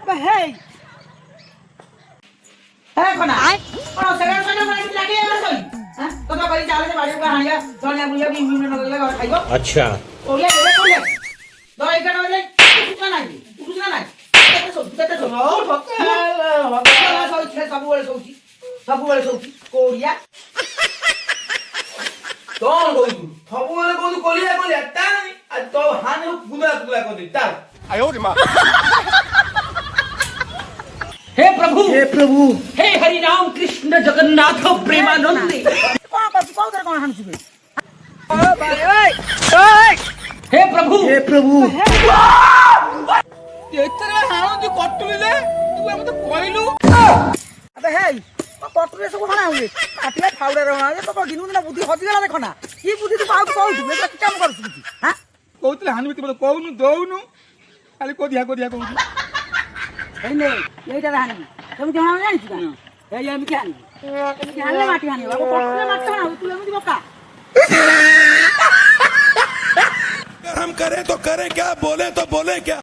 আবে হেই হ্যাঁ কোনা কোন সেকেন্ড কোনা মানে লাগে এবার কই হ্যাঁ কথা কই চালে বাড়ি উপর হানিয়া ধনিয়া বুলিয়া কি মিউন নগলে ঘর খাইবো अच्छा ওলে ওলে কোলে দই কাটা বলে কিছু না নাই ସବୁବେଳେ ଶୋଉଛି କୋଡ଼ିଆ କଣ କହୁଛୁ ସବୁବେଳେ କହୁଛୁ କଲିଆ କଲିଆ ତା ତ ହାନ ଗୁଦା ଗୁଦା କରିଦେବି ତା हे प्रभु हे हरि राम कृष्ण जगन्नाथ प्रेमानंद କ'ଣ କରୁଛୁ କୋଉଥିରେ କ'ଣ ହାଣୁଛୁ ବେ हे प्रभु ଏଥିରେ ହାଣୁଛୁ କଟୁଲିଲେ ତୁ ମତେ କହିଲୁ ଆବେ ହେଇ କଟୁରେ ସବୁ ହାଣା ହୁଏ କାଟିଲେ ଫାଉଡ଼ାରେ ହଣା ହୁଏ ତ ଦିନକୁ ଦିନ ବୁଦ୍ଧି ହଜିଗଲା ଦେଖ ନା କି ବୁଦ୍ଧି ତୁ ପାଉଛୁ କହୁଛୁ ଏଗୁଡ଼ା କି କାମ କରୁଛୁ କିଛି ହାଁ କହୁଥିଲେ ହାଣିବି ତୁ ମତେ କହୁନୁ ଦଉନୁ ଖାଲି କଦିଆ କହୁଛୁ ଏଇ ନେ ଏଇଟାରେ ହାଣିବି କେମିତି ହଣା ଜାଣିଛୁ ନା ଏଇ ଏମିତି ହାଣିବି ଏମିତି ହାଣିଲେ ମାଟି ହାଣିବ ଆଉ କଟୁରେ ମାଟି ହଣା ତୁ ଏମିତି ବକା हम करें तो करें क्या बोले तो बोले क्या